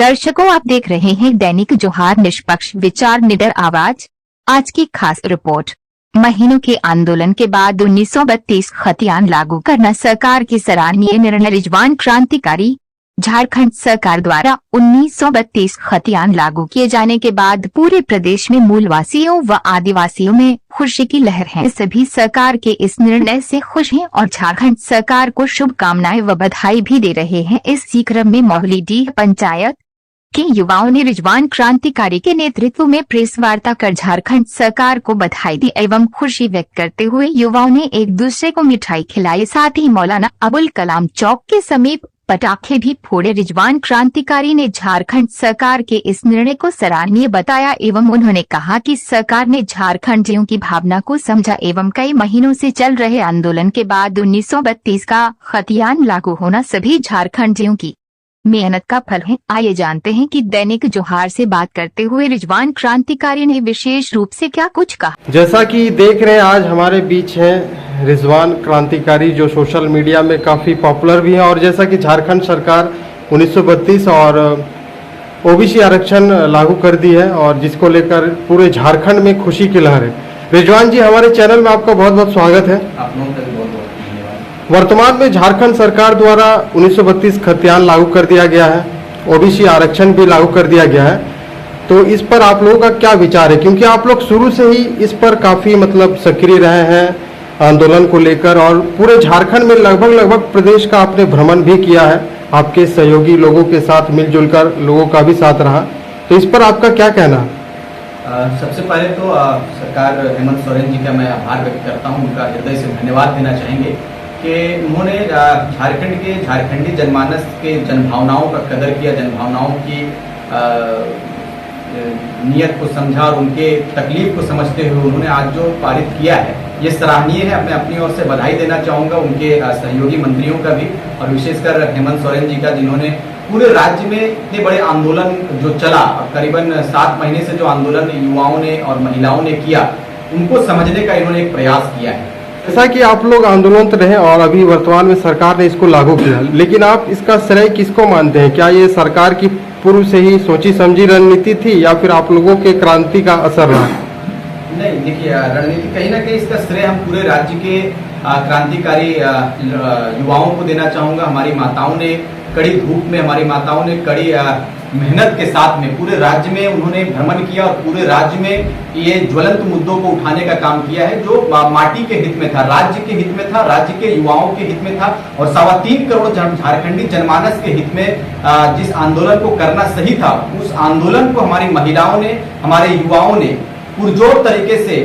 दर्शकों, आप देख रहे हैं दैनिक जोहार, निष्पक्ष विचार, निडर आवाज। आज की खास रिपोर्ट। महीनों के आंदोलन के बाद 1932 खतियान लागू करना सरकार की सराहनीय निर्णय। रिजवान क्रांतिकारी। झारखंड सरकार द्वारा 1932 खतियान लागू किए जाने के बाद पूरे प्रदेश में मूलवासियों व आदिवासियों में खुशी की लहर है। सभी सरकार के इस निर्णय से खुश हैं और झारखंड सरकार को शुभकामनाएं व बधाई भी दे रहे हैं। इसी क्रम में मोहलीडीह पंचायत के युवाओं ने रिजवान क्रांतिकारी के नेतृत्व में प्रेस वार्ता कर झारखंड सरकार को बधाई दी एवं खुशी व्यक्त करते हुए युवाओं ने एक दूसरे को मिठाई खिलाई। साथ ही मौलाना अबुल कलाम चौक के समीप पटाखे भी फोड़े। रिजवान क्रांतिकारी ने झारखंड सरकार के इस निर्णय को सराहनीय बताया एवं उन्होंने कहा कि सरकार ने झारखंडियों की भावना को समझा एवं कई महीनों से चल रहे आंदोलन के बाद 1932 का खतियान लागू होना सभी झारखंडियों की मेहनत का फल है। आइए जानते हैं कि दैनिक जोहार से बात करते हुए रिजवान क्रांतिकारी ने विशेष रूप से क्या कुछ कहा। जैसा कि देख रहे हैं, आज हमारे बीच हैं रिजवान क्रांतिकारी, जो सोशल मीडिया में काफ़ी पॉपुलर भी हैं। और जैसा कि झारखंड सरकार 1932 और ओबीसी आरक्षण लागू कर दी है और जिसको लेकर पूरे झारखंड में खुशी की लहर है। रिजवान जी, हमारे चैनल में आपका बहुत बहुत स्वागत है। आप लोगों का बहुत बहुत वर्तमान में झारखंड सरकार द्वारा 1932 खतियान लागू कर दिया गया है, ओबीसी आरक्षण भी लागू कर दिया गया है, तो इस पर आप लोगों का क्या विचार है? क्योंकि आप लोग शुरू से ही इस पर काफ़ी सक्रिय रहे हैं आंदोलन को लेकर और पूरे झारखंड में लगभग प्रदेश का आपने भ्रमण भी किया है, आपके सहयोगी लोगों के साथ मिलजुल कर लोगों का भी साथ रहा, तो इस पर आपका क्या कहना? सबसे पहले तो सरकार हेमंत सोरेन जी का मैं आभार व्यक्त करता हूं, उनका हृदय से धन्यवाद देना चाहेंगे कि उन्होंने झारखंड के झारखंडी जनमानस के जनभावनाओं का कदर किया, जनभावनाओं की नियत को समझा और उनके तकलीफ को समझते हुए उन्होंने आज जो पारित किया है ये सराहनीय है। मैं अपनी ओर से बधाई देना चाहूँगा उनके सहयोगी मंत्रियों का भी और विशेषकर हेमंत सोरेन जी का, जिन्होंने पूरे राज्य में इतने बड़े आंदोलन जो चला, करीबन 7 महीने से जो आंदोलन युवाओं ने और महिलाओं ने किया, उनको समझने का इन्होंने एक प्रयास किया है। जैसा कि आप लोग आंदोलन रहे और अभी वर्तमान में सरकार ने इसको लागू किया, लेकिन आप इसका श्रेय किसको मानते हैं? क्या ये सरकार की पूर्व से ही सोची समझी रणनीति थी या फिर आप लोगों के क्रांति का असर रहा? नहीं, देखिए, रणनीति कहीं ना कहीं इसका श्रेय हम पूरे राज्य के क्रांतिकारी युवाओं को देना चाहूँगा। हमारी माताओं ने कड़ी धूप में, हमारी माताओं ने कड़ी मेहनत के साथ में पूरे राज्य में उन्होंने भ्रमण किया और पूरे राज्य में ये ज्वलंत मुद्दों को उठाने का काम किया है, जो माटी के हित में था, राज्य के हित में था, राज्य के युवाओं के हित में था और 3.25 करोड़ झारखंडी जनमानस के हित में जिस आंदोलन को करना सही था, उस आंदोलन को हमारी महिलाओं ने, हमारे युवाओं ने पुरजोर तरीके से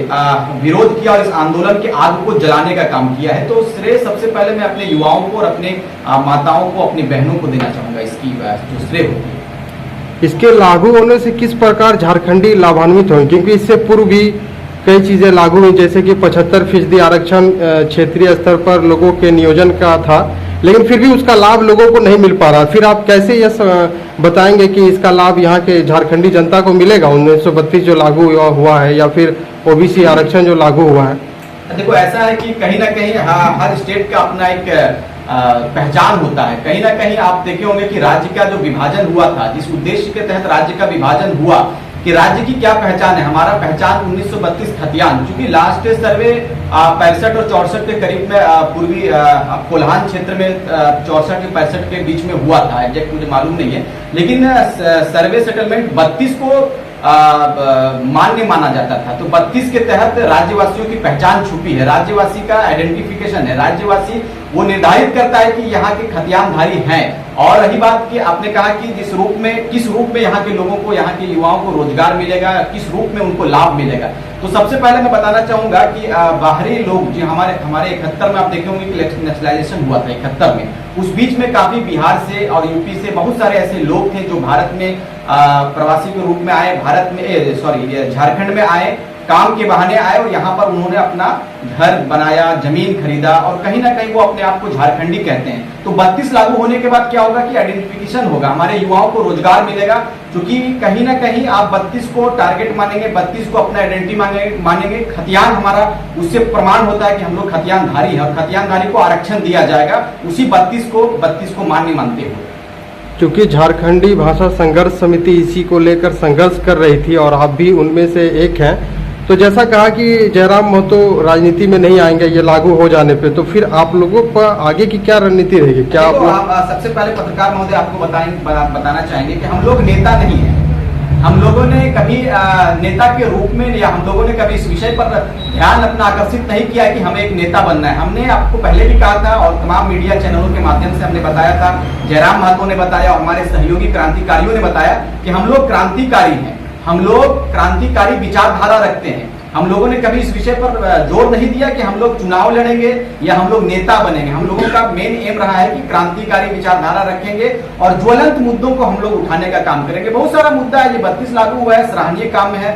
विरोध किया और इस आंदोलन के आग को जलाने का काम किया है। तो श्रेय सबसे पहले मैं अपने युवाओं को और अपने माताओं को, अपनी बहनों को देना चाहूंगा इसकी जो श्रेय होगी। इसके लागू होने से किस प्रकार झारखंडी लाभान्वित होंगे? क्योंकि इससे पूर्व भी कई चीजें लागू हुई, जैसे कि 75% आरक्षण क्षेत्रीय स्तर पर लोगों के नियोजन का था, लेकिन फिर भी उसका लाभ लोगों को नहीं मिल पा रहा। फिर आप कैसे यह बताएंगे कि इसका लाभ यहाँ के झारखंडी जनता को मिलेगा? 1932 जो लागू हुआ है या फिर ओबीसी आरक्षण जो लागू हुआ है? देखो, ऐसा है कि कहीं ना कहीं हर स्टेट का अपना एक पहचान होता है। कहीं ना कहीं आप देखे होंगे कि राज्य का जो विभाजन हुआ था, जिस उद्देश्य के तहत राज्य का विभाजन हुआ कि राज्य की क्या पहचान है, हमारा पहचान 1932 खतियान, चूंकि लास्ट सर्वे 65 और 64 के करीब में पूर्वी कोल्हान क्षेत्र में 64 के 65 के बीच में हुआ था, एग्जैक्ट मुझे मालूम नहीं है, लेकिन सर्वे सेटलमेंट 32 को मान्य माना जाता था। तो 32 के तहत राज्यवासियों की पहचान छुपी है, राज्यवासी का आइडेंटिफिकेशन है, राज्यवासी वो निर्धारित करता है कि यहाँ के खतियानधारी हैं। और रही बात कि आपने कहा कि किस रूप में यहाँ के लोगों को, यहाँ के युवाओं को रोजगार मिलेगा, किस रूप में उनको लाभ मिलेगा, तो सबसे पहले मैं बताना चाहूंगा कि बाहरी लोग जो हमारे 71 में आप देखे होंगे कि नेशनलाइजेशन हुआ था 71 में, उस बीच में काफी बिहार से और यूपी से बहुत सारे ऐसे लोग थे जो भारत में प्रवासी के रूप में आए, झारखंड में आए, काम के बहाने आए और यहाँ पर उन्होंने अपना घर बनाया, जमीन खरीदा और कहीं ना कहीं वो अपने आप को झारखंडी कहते हैं। तो 32 लागू होने के बाद क्या होगा कि आइडेंटिफिकेशन होगा, हमारे युवाओं को रोजगार मिलेगा, क्योंकि कहीं ना कहीं आप 32 को टारगेट मानेंगे, 32 को अपना आइडेंटिटी मानेंगे। खतियान हमारा उससे प्रमाण होता है कि हम लोग खतियानधारी हैं और खतियानधारी को आरक्षण दिया जाएगा, उसी 32 को मान्य मानते हुए। चूंकि झारखंडी भाषा संघर्ष समिति इसी को लेकर संघर्ष कर रही थी और आप भी उनमें से एक हैं, तो जैसा कहा कि जयराम महतो राजनीति में नहीं आएंगे ये लागू हो जाने पे, तो फिर आप लोगों पर आगे की क्या रणनीति रहेगी? क्या आप सबसे पहले पत्रकार महोदय आपको बताना चाहेंगे कि हम लोग नेता नहीं है। हम लोगों ने कभी नेता के रूप में या हम लोगों ने कभी इस विषय पर ध्यान अपना आकर्षित नहीं किया कि हमें एक नेता बनना है। हमने आपको पहले भी कहा था और तमाम मीडिया चैनलों के माध्यम से हमने बताया था, जयराम महतो ने बताया और हमारे सहयोगी क्रांतिकारियों ने बताया कि हम लोग क्रांतिकारी हैं, हम लोग क्रांतिकारी विचारधारा रखते हैं। हम लोगों ने कभी इस विषय पर जोर नहीं दिया कि हम लोग चुनाव लड़ेंगे या हम लोग नेता बनेंगे। हम लोगों का मेन एम रहा है कि क्रांतिकारी विचारधारा रखेंगे और ज्वलंत मुद्दों को हम लोग उठाने का काम करेंगे। बहुत सारा मुद्दा है, ये 32 लागू हुआ है, सराहनीय काम है।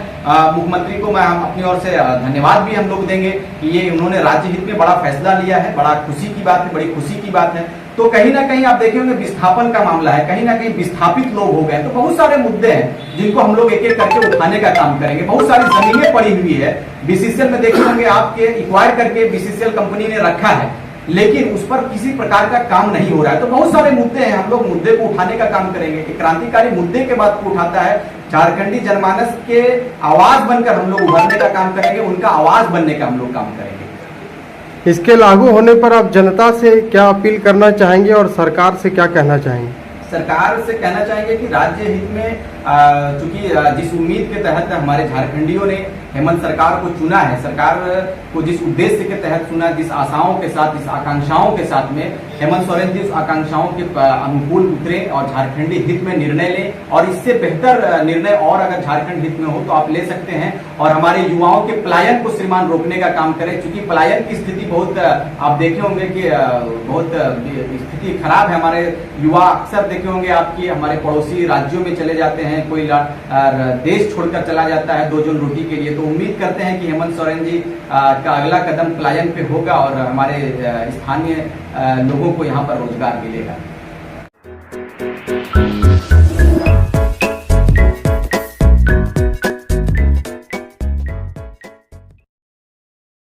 मुख्यमंत्री को मैं अपनी ओर से धन्यवाद भी हम लोग देंगे कि ये उन्होंने राज्य हित में बड़ा फैसला लिया है, बड़ा खुशी की बात है, बड़ी खुशी की बात है। तो कहीं ना कहीं आप देखेंगे विस्थापन का मामला है, कहीं ना कहीं विस्थापित लोग हो गए। तो बहुत सारे मुद्दे हैं जिनको हम लोग एक एक करके उठाने का काम करेंगे। बहुत सारी जमीनें पड़ी हुई है, बीसीसीएल में देखे होंगे आपके एक्वायर करके बीसीसीएल कंपनी ने रखा है, लेकिन उस पर किसी प्रकार का काम नहीं हो रहा है। तो बहुत सारे मुद्दे हैं, हम लोग मुद्दे को उठाने का काम करेंगे। कि क्रांतिकारी मुद्दे के बात को उठाता है, झारखंडी जनमानस के आवाज बनकर हम लोग उभरने का काम करेंगे, उनका आवाज बनने का हम लोग काम करेंगे। इसके लागू होने पर आप जनता से क्या अपील करना चाहेंगे और सरकार से क्या कहना चाहेंगे? सरकार से कहना चाहेंगे कि राज्य हित में चूंकि जिस उम्मीद के तहत हमारे झारखंडियों ने हेमंत सरकार को चुना है, सरकार को जिस उद्देश्य के तहत चुना, जिस आशाओं के साथ, जिस आकांक्षाओं के साथ में हेमंत सोरेन जी उस आकांक्षाओं के अनुकूल उतरे और झारखंडी हित में निर्णय लें और इससे बेहतर निर्णय और अगर झारखंड हित में हो तो आप ले सकते हैं और हमारे युवाओं के पलायन को श्रीमान रोकने का काम करें। क्योंकि पलायन की स्थिति बहुत आप देखे होंगे कि बहुत स्थिति खराब है। हमारे युवा अक्सर देखे होंगे आपकी हमारे पड़ोसी राज्यों में चले जाते हैं, कोई देश छोड़कर चला जाता है 2 जून रोटी के लिए। तो उम्मीद करते हैं कि हेमंत सोरेन जी का अगला कदम पलायन पे होगा और हमारे स्थानीय लोगों को यहाँ पर रोजगार मिलेगा।